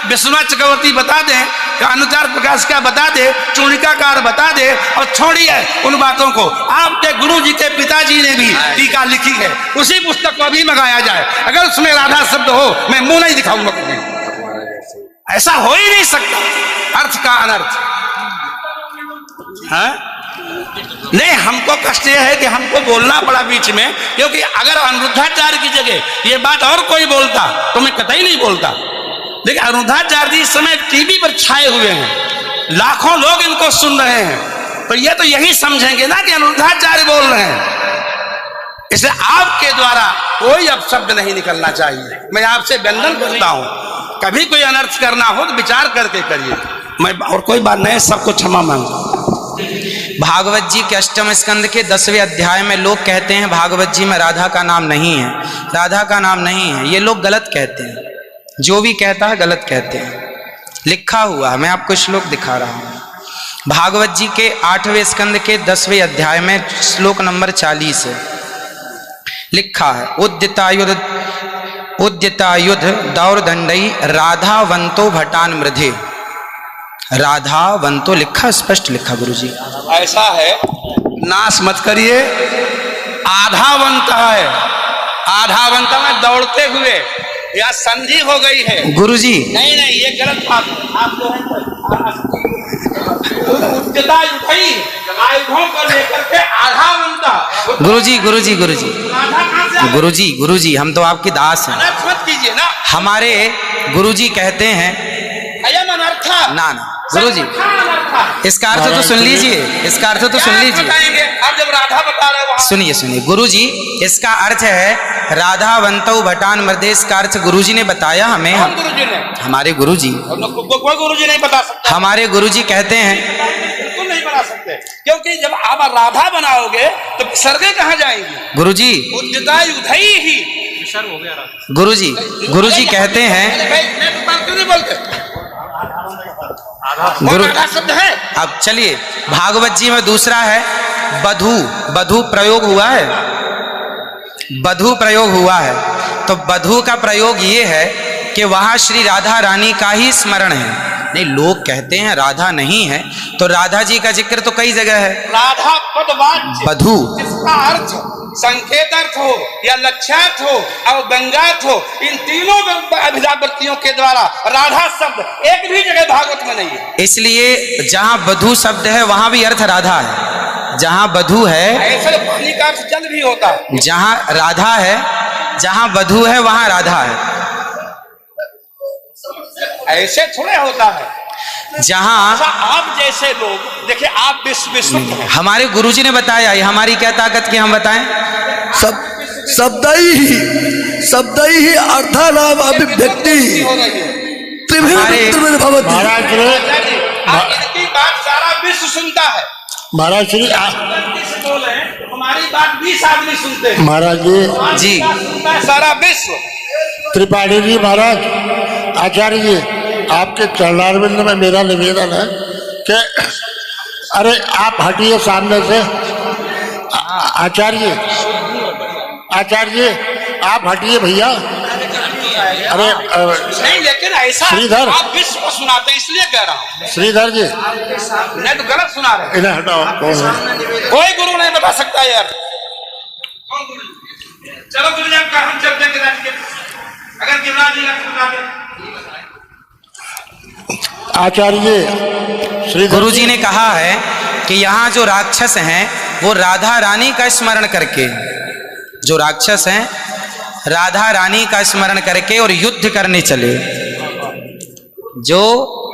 विश्वनाथ चक्रवर्ती बता दें, अनुचार प्रकाश का बता दे, चूणिकाकार बता दे, और छोड़िए उन बातों को। आपके गुरु जी के पिताजी ने भी टीका लिखी है, उसी पुस्तक को अभी मंगाया जाए। अगर उसमें राधा शब्द हो, मैं मुंह नहीं दिखाऊंगा कभी। ऐसा हो ही नहीं सकता, अर्थ का अनर्थ है। नहीं, हमको कष्ट यह है कि हमको बोलना पड़ा बीच में, क्योंकि अगर अनिरुद्धाचार्य की जगह ये बात और कोई बोलता तो मैं कतई नहीं बोलता। लेकिन अनिरुद्धाचार्य जी इस समय टीवी पर छाए हुए हैं, लाखों लोग इनको सुन रहे हैं, तो ये तो यही समझेंगे ना कि अनिरुद्धाचार्य बोल रहे हैं। इसलिए आपके द्वारा कोई अपशब्द नहीं निकलना चाहिए। मैं आपसे वंदन करता हूं, कभी कोई अनर्थ करना हो तो विचार करके करिए। मैं और कोई बात नहीं, सबको क्षमा मांगता हूं। भागवत जी के अष्टम स्कंद के 10वें अध्याय में लोग कहते हैं भागवत जी में राधा का नाम नहीं है, राधा का नाम नहीं है। ये लोग गलत कहते हैं, जो भी कहता है गलत कहते हैं। लिखा हुआ है, मैं आपको श्लोक दिखा रहा हूं। भागवत जी के 8वें स्कंद के 10वें अध्याय में श्लोक नंबर 40 है, लिखा है उद्यतायुध दौरदंडई राधावंतो भटान मृधे। राधावंतो लिखा, स्पष्ट लिखा गुरुजी। ऐसा है, नाश मत करिए। आधावंत है, आधावंत में दौड़ते हुए, या संधि हो गई है गुरुजी। नहीं नहीं, ये गलत बात है। आप जो है आयुधों को लेकर के आधावंत। गुरुजी गुरुजी गुरुजी गुरुजी गुरुजी, हम तो आपकी दास हैं। मत कीजिए ना। हमारे गुरुजी कहते हैं ना ना गुरुजी, इसका अर्थ तो सुन लीजिए, इसका अर्थ तो सुन लीजिए। आप जब राधा बता रहे हो, सुनिए सुनिए गुरुजी, इसका अर्थ है राधावंतो भटान मृदेश का अर्थ गुरुजी ने बताया हमें। गुरुजी ने, हमारे गुरुजी, कोई गुरुजी नहीं बता सकता। हमारे गुरुजी कहते हैं बिल्कुल नहीं बना सकते, क्योंकि जब आप राधा बनाओगे तो विसर्गे कहाँ जाएंगी गुरुजी? उदय ही विसर्ग हो गया। गुरुजी, गुरुजी कहते हैं गुरु शब्द है। अब चलिए, भागवत जी में दूसरा है बधू। बधू प्रयोग हुआ है, बधू प्रयोग हुआ है। तो बधू का प्रयोग ये है कि वहां श्री राधा रानी का ही स्मरण है। नहीं, लोग कहते हैं राधा नहीं है, तो राधा जी का जिक्र तो कई जगह है। राधा पदवाच्य बधू, इसका अर्थ संकेत अर्थ हो या लक्ष्यार्थ हो और व्यंग्यार्थ हो, इन तीनों अभिधावृत्तियों के द्वारा राधा शब्द एक भी जगह भागवत में नहीं है। इसलिए जहां बधू शब्द है वहां भी अर्थ राधा है। जहां बधू है, ऐसे पानी का अर्थ जल भी होता है। जहां राधा है, जहां बधू है वहां राधा है। ऐसे थोड़े होता है। जहां आप जैसे लोग देखिए, आप विश्व हमारे गुरुजी ने बताया, ये हमारी क्या ताकत की हम बताएं? शब्द ही अर्थानाम अभिव्यक्ति त्रिविध भवति। महाराज इनकी बात सारा विश्व सुनता है। महाराज श्री बोले हमारी बात 20 आदमी सुनते हैं। महाराज जी सारा विश्व। त्रिपाठी जी, महाराज आचार्य जी, आपके चरणारविंद में मेरा निवेदन है कि अरे आप हटिए सामने से। आचार्य जी आप हटिए भैया। अरे नहीं, लेकिन ऐसा श्रीधर, आप विश्व को सुनाते हैं इसलिए कह रहा हूँ। श्रीधर जी नहीं तो गलत सुना रहे। इन्हें हटाओ। कोई गुरु नहीं बता सकता यार। चलो गुरुजन का हम चलते हैं, अगर गिरिराज जी का आचार्य श्री गुरुजी ने कहा है कि यहाँ जो राक्षस हैं वो राधा रानी का स्मरण करके, जो राक्षस हैं राधा रानी का स्मरण करके और युद्ध करने चले। जो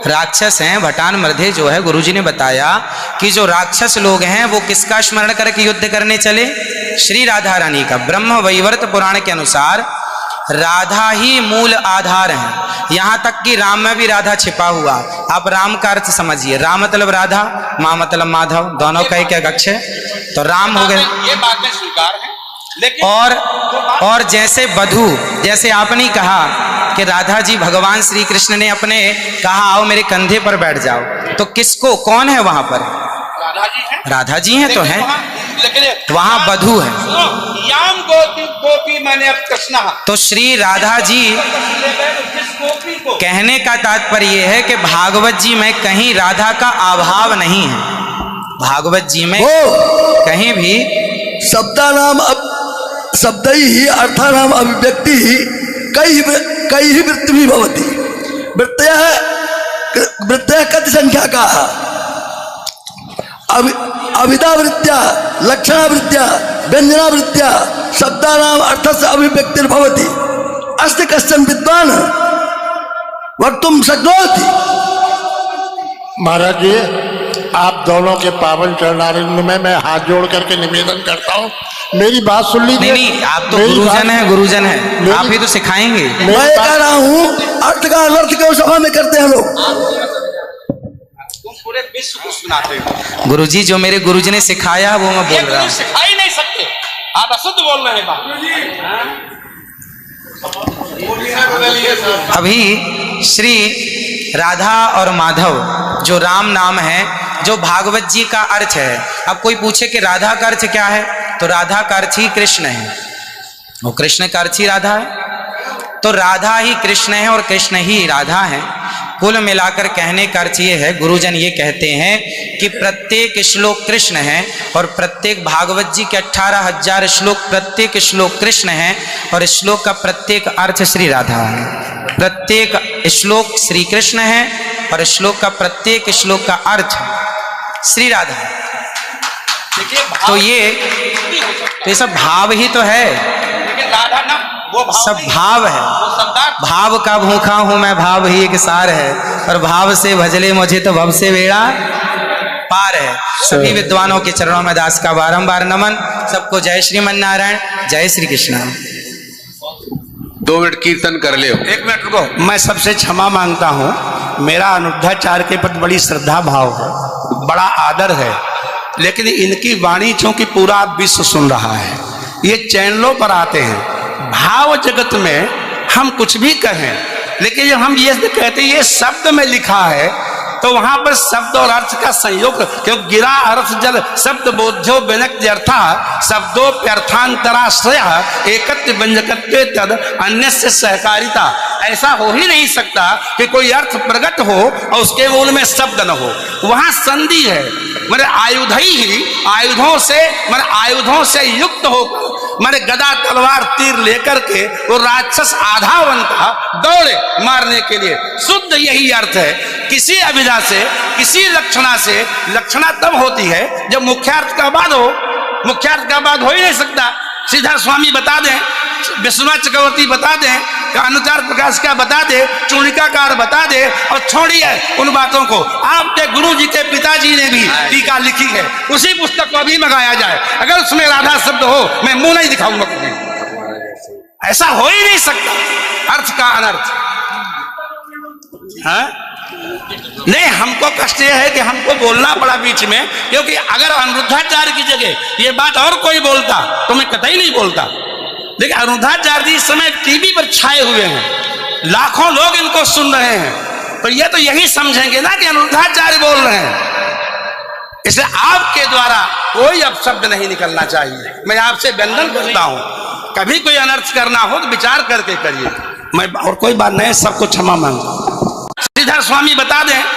राक्षस हैं भटान मृधे जो है, गुरुजी ने बताया कि जो राक्षस लोग हैं वो किसका स्मरण करके युद्ध करने चले? श्री राधा रानी का। ब्रह्म वैवर्त पुराण के अनुसार राधा ही मूल आधार है। यहाँ तक कि राम में भी राधा छिपा हुआ। आप राम का अर्थ समझिए, राम मतलब राधा, माँ मतलब माधव, दोनों का एक अक्ष है, तो राम हो गए। ये बातें स्वीकार हैं, लेकिन और जैसे बधू, जैसे आपने कहा कि राधा जी भगवान श्री कृष्ण ने अपने कहा आओ मेरे कंधे पर बैठ जाओ, तो किसको, कौन है वहां पर? राधा जी हैं, राधा जी हैं तो हैं, लेकिन वहां बधू है। याम गोपी गोपी मैंने अब कृष्णा, तो श्री राधा जी, जिस गोपी को कहने का तात्पर्य यह है कि भागवत जी में कहीं राधा का अभाव नहीं है। भागवत जी में वो कहीं भी शब्दानाम शब्दैहि अर्थानाम अभिव्यक्ति कई वृत्ति भवति। वृत्तयः कति संख्या का अविदावृत्त्या लक्षणावृत्त्या व्यंजनावृत्त्या शब्दानाम अर्थस्य अभिव्यक्तिर्भवति। अस्ति कश्चन विद्वान् वक्तुं शक्नोति। महाराज जी, आप दोनों के पावन चरणारविंद में मैं हाथ जोड़ करके निवेदन करता हूँ, मेरी बात सुन लीजिए। नहीं, आप तो मेरी गुरुजन बात- हैं, गुरुजन हैं, आप ही तो सिखाएंगे। मैं कह रहा हूँ अर्थ का अनर्थ क्यों सभा में करते हैं लोग। तुम पूरे विश्व को सुनाते हो, गुरुजी जो मेरे गुरुजी ने सिखाया वो मैं ये बोल रहा गुरु हूँ। सिखा ही नहीं सकते, आप अशुद्ध बोल रहे हैं बात। अभी श्री राधा और माधव जो राम नाम है, जो भागवत जी का अर्थ है। अब कोई पूछे कि राधा का अर्थ क्या है, तो राधा का अर्थ ही कृष्ण है, वो कृष्ण का अर्थ ही राधा है। तो राधा ही कृष्ण है और कृष्ण ही राधा है। कुल मिलाकर कहने का अर्थ ये है, गुरुजन ये कहते हैं कि प्रत्येक श्लोक कृष्ण है और प्रत्येक भागवत जी के 18,000 श्लोक, प्रत्येक श्लोक कृष्ण है और श्लोक का प्रत्येक अर्थ श्री राधा है। प्रत्येक श्लोक श्री कृष्ण है और श्लोक का प्रत्येक श्लोक का अर्थ श्री राधा है। देखिए तो ये सब भाव ही तो है, लेकिन राधा ना वो भाव सब नहीं, भाव है। वो शब्दार्थ। भाव का भूखा हूं मैं, भाव ही एक सार है, और भाव से भजले मुझे तो भव से बेड़ा पार है। सभी विद्वानों के चरणों में दास का बारंबार नमन। सबको जय श्रीमन नारायण, जय श्री कृष्ण। 2 मिनट कीर्तन कर ले। 1 मिनट रुको, मैं सबसे क्षमा मांगता हूँ, मेरा अनिरुद्धाचार्य के प्रति बड़ी श्रद्धा भाव है, बड़ा आदर है, लेकिन इनकी वाणी चूंकि पूरा विश्व सुन रहा है, ये चैनलों पर आते हैं। भाव जगत में हम कुछ भी कहें, लेकिन जब हम ये कहते हैं ये शब्द में लिखा है, तो वहां पर शब्द और अर्थ का संयोग, क्योंकि गिरा अर्थ जल शब्द बोध्यो व्यनक्त्यर्था शब्दोप्यर्थांतराश्रय एकत्व व्यंजकत्वे तद अन्य से सहकारिता। ऐसा हो ही नहीं सकता कि कोई अर्थ प्रकट हो और उसके मूल में शब्द न हो। वहां संधि है, मेरे आयुधों से युक्त होकर मेरे गदा तलवार तीर लेकर के वो राक्षस आधा बनता दौड़े मारने के लिए। शुद्ध यही अर्थ है। किसी अभिधा से, किसी लक्षणा से, लक्षणा तब होती है जब मुख्यार्थ का बाद हो। मुख्यार्थ का बाद हो ही नहीं सकता। सीधा स्वामी बता दें, विश्वनाथ चक्रवर्ती बता दें, अनुचार प्रकाश का बता दे, चूड़िकाकार बता दे, और छोड़िए उन बातों को। आपके गुरु जी के पिताजी ने भी टीका लिखी है, उसी पुस्तक को भी मंगाया जाए, अगर उसमें राधा शब्द हो मैं मुंह नहीं दिखाऊंगा कभी। ऐसा हो ही नहीं सकता अर्थ का अनर्थ। हाँ? नहीं, हमको कष्ट यह है कि हमको बोलना पड़ा बीच में, क्योंकि अगर अनिरुद्धाचार्य की जगह ये बात और कोई बोलता तो मैं कतई नहीं बोलता। देखिए अनिरुद्धाचार्य जी इस समय टीवी पर छाए हुए हैं, लाखों लोग इनको सुन रहे हैं, तो ये तो यही समझेंगे ना कि अनिरुद्धाचार्य बोल रहे हैं। इसलिए आपके द्वारा कोई अपशब्द नहीं निकलना चाहिए। मैं आपसे वंदन करता हूं, कभी कोई अनर्थ करना हो तो विचार करके करिए। मैं और कोई बात नहीं, सबको क्षमा मांगता हूं। श्रीधर स्वामी बता दें।